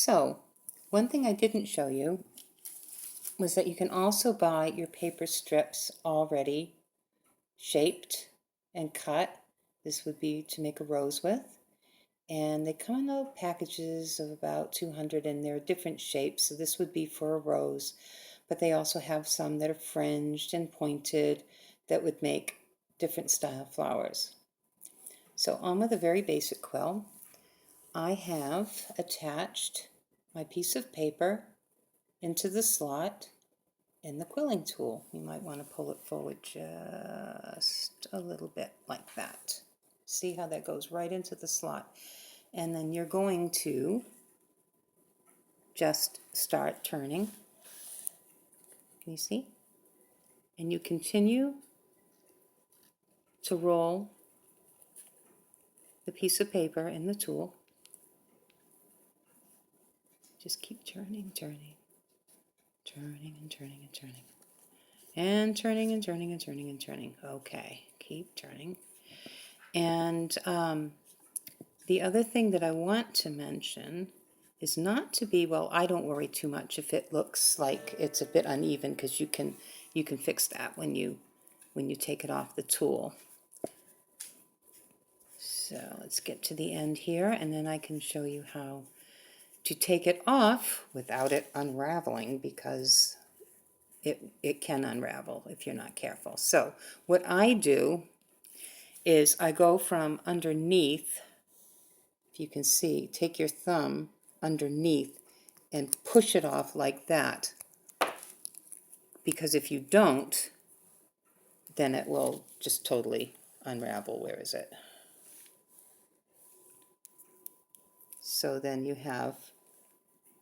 So, one thing I didn't show you was that you can also buy your paper strips already shaped and cut. This would be to make a rose with. And they come in little packages of about 200, and they're different shapes. So this would be for a rose, but they also have some that are fringed and pointed that would make different style flowers. So on with a very basic quill, I have attached my piece of paper into the slot in the quilling tool. You might want to pull it forward just a little bit like that. See how that goes right into the slot. And then you're going to just start turning. Can you see? And you continue to roll the piece of paper in the tool. Just keep turning, turning, turning and turning and turning. And turning and turning and turning and turning. Okay, keep turning. And the other thing that I want to mention is not to be, well, I don't worry too much if it looks like it's a bit uneven, because you can fix that when you take it off the tool. So let's get to the end here, and then I can show you how to take it off without it unraveling, because it can unravel if you're not careful. So what I do is I go from underneath, if you can see, take your thumb underneath and push it off like that, because if you don't, then it will just totally unravel. Where is it? So then you have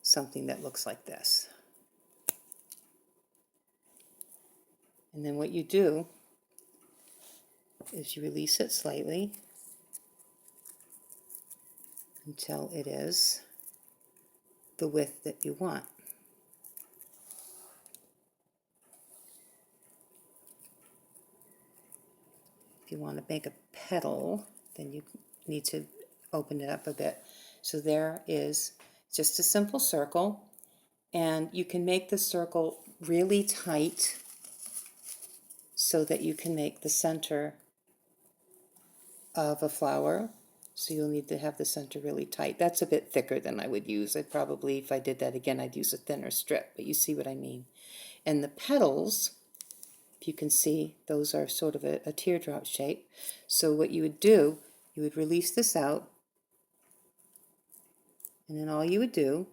something that looks like this. And then what you do is you release it slightly until it is the width that you want. If you want to make a petal, then you need to open it up a bit. So there is just a simple circle, and you can make the circle really tight so that you can make the center of a flower. So you'll need to have the center really tight. That's a bit thicker than I would use. I'd probably, if I did that again, I'd use a thinner strip, but you see what I mean. And the petals, if you can see, those are sort of a teardrop shape. So what you would do, you would release this out, and then all you would do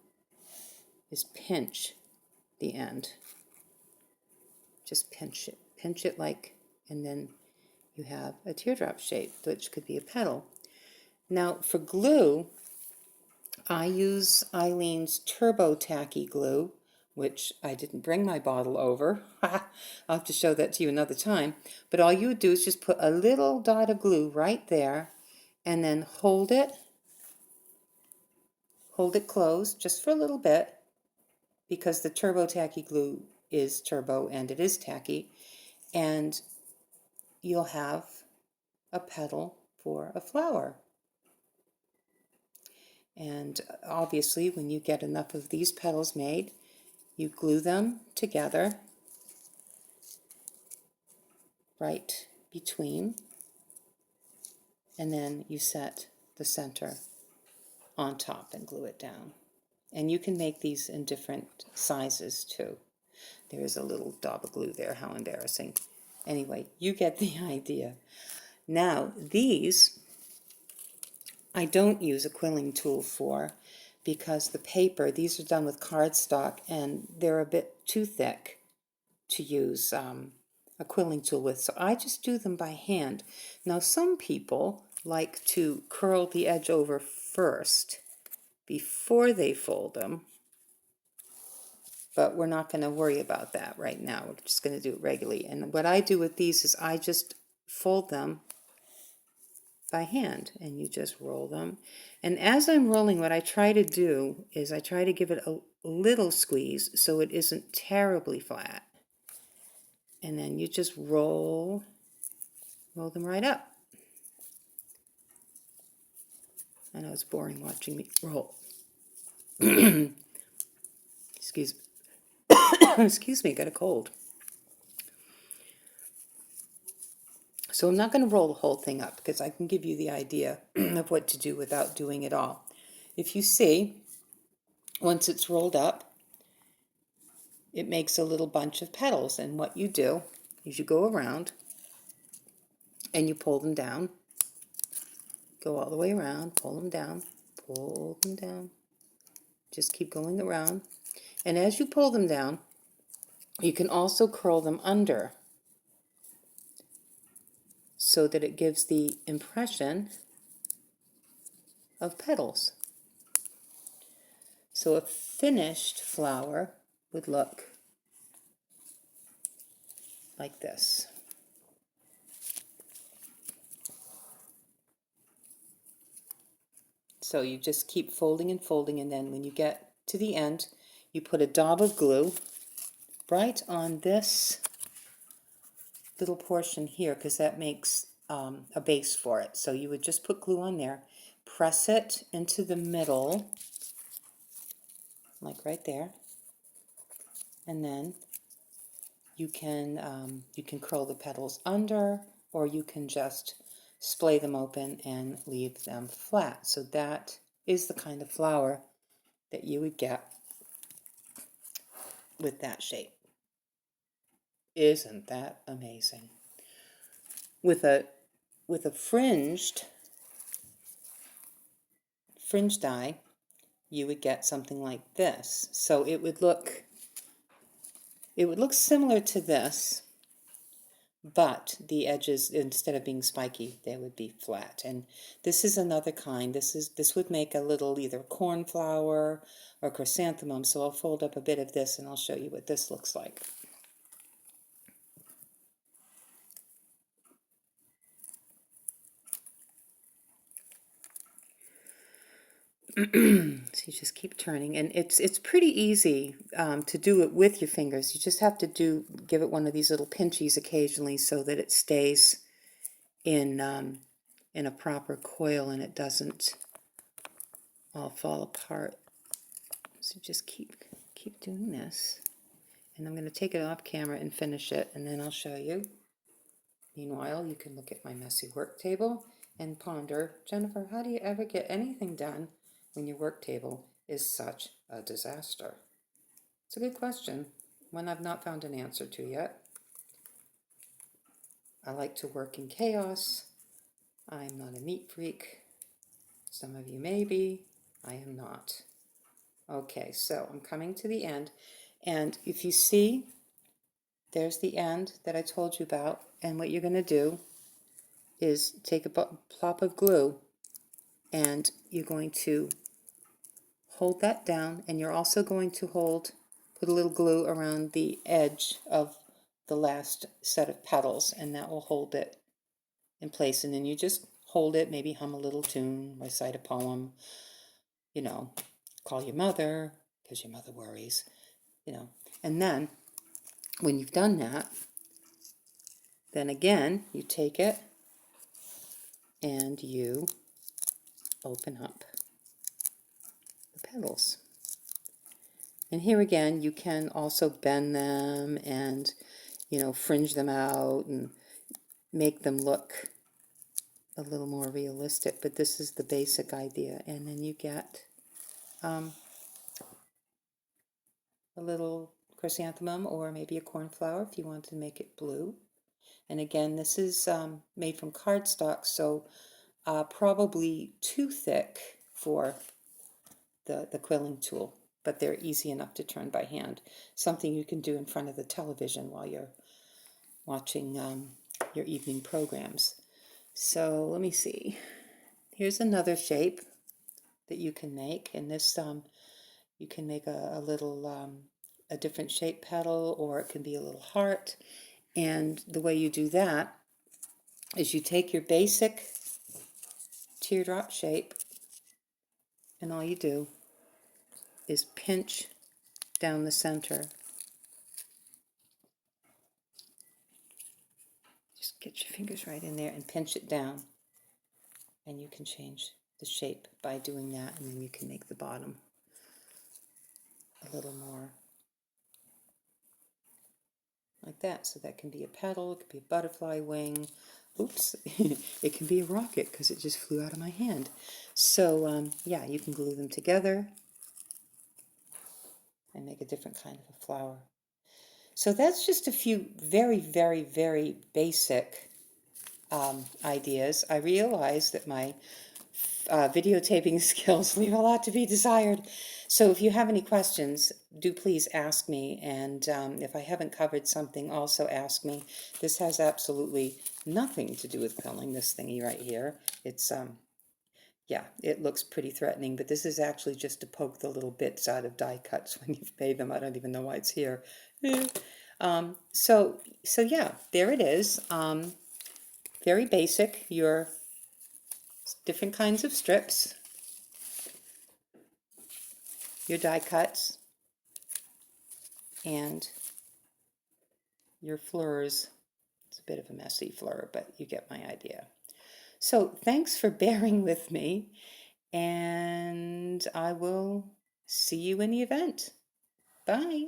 is pinch the end. Just pinch it like, and then you have a teardrop shape, which could be a petal. Now for glue, I use Eileen's Turbo Tacky glue, which I didn't bring my bottle over. I'll have to show that to you another time. But all you would do is just put a little dot of glue right there, and then hold it closed just for a little bit, because the Turbo Tacky glue is turbo and it is tacky, and you'll have a petal for a flower. And obviously when you get enough of these petals made, you glue them together right between, and then you set the center on top and glue it down. And you can make these in different sizes too. There's a little dab of glue there, how embarrassing. Anyway, you get the idea. Now these I don't use a quilling tool for, because the paper, these are done with cardstock, and they're a bit too thick to use a quilling tool with, so I just do them by hand. Now some people like to curl the edge over first before they fold them, but we're not going to worry about that right now. We're just going to do it regularly. And what I do with these is I just fold them by hand, and you just roll them. And as I'm rolling, what I try to do is I try to give it a little squeeze so it isn't terribly flat. And then you just roll them right up. I know it's boring watching me roll. Excuse, excuse me, got a cold. So I'm not going to roll the whole thing up because I can give you the idea of what to do without doing it all. If you see, once it's rolled up, it makes a little bunch of petals. And what you do is you go around and you pull them down. Go all the way around, pull them down, pull them down. Just keep going around. And as you pull them down, you can also curl them under so that it gives the impression of petals. So a finished flower would look like this. So you just keep folding and folding, and then when you get to the end, you put a dab of glue right on this little portion here, because that makes a base for it. So you would just put glue on there, press it into the middle, like right there, and then you can curl the petals under, or you can just splay them open and leave them flat. So that is the kind of flower that you would get with that shape. Isn't that amazing? With a fringed die, you would get something like this. So it would look similar to this, but the edges, instead of being spiky, they would be flat. And this is another kind. This would make a little either cornflower or chrysanthemum. So I'll fold up a bit of this and I'll show you what this looks like. So you just keep turning, and it's pretty easy to do it with your fingers. You just have to give it one of these little pinchies occasionally so that it stays in a proper coil and it doesn't all fall apart. So just keep doing this, and I'm going to take it off camera and finish it, and then I'll show you. Meanwhile, you can look at my messy work table and ponder, Jennifer, how do you ever get anything done when your work table is such a disaster? It's a good question, one I've not found an answer to yet. I like to work in chaos. I'm not a neat freak. Some of you may be. I am not. Okay, so I'm coming to the end, and if you see, there's the end that I told you about, and what you're going to do is take a plop of glue, and you're going to hold that down, and you're also going to put a little glue around the edge of the last set of petals, and that will hold it in place. And then you just hold it, maybe hum a little tune, recite a poem, call your mother, because your mother worries, And then, when you've done that, then again, you take it and you open up the petals. And here again, you can also bend them and, fringe them out and make them look a little more realistic. But this is the basic idea. And then you get a little chrysanthemum or maybe a cornflower if you want to make it blue. And again, this is made from cardstock, so probably too thick for the quilling tool, but they're easy enough to turn by hand. Something you can do in front of the television while you're watching your evening programs. So let me see. Here's another shape that you can make, and this you can make a little a different shape petal, or it can be a little heart. And the way you do that is you take your basic teardrop shape, and all you do is pinch down the center. Just get your fingers right in there and pinch it down, and you can change the shape by doing that, and then you can make the bottom a little more like that. So that can be a petal, it could be a butterfly wing. Oops, it can be a rocket because it just flew out of my hand. So yeah, you can glue them together and make a different kind of a flower. So that's just a few very, very, very basic ideas. I realize that my videotaping skills leave a lot to be desired. So if you have any questions, do please ask me. And if I haven't covered something, also ask me. This has absolutely nothing to do with quilling, this thingy right here. It's, yeah, it looks pretty threatening, but this is actually just to poke the little bits out of die cuts when you've made them. I don't even know why it's here. So yeah, there it is. Very basic. Your different kinds of strips, your die cuts, and your fleurs. It's a bit of a messy fleur, but you get my idea. So thanks for bearing with me, and I will see you in the event. Bye.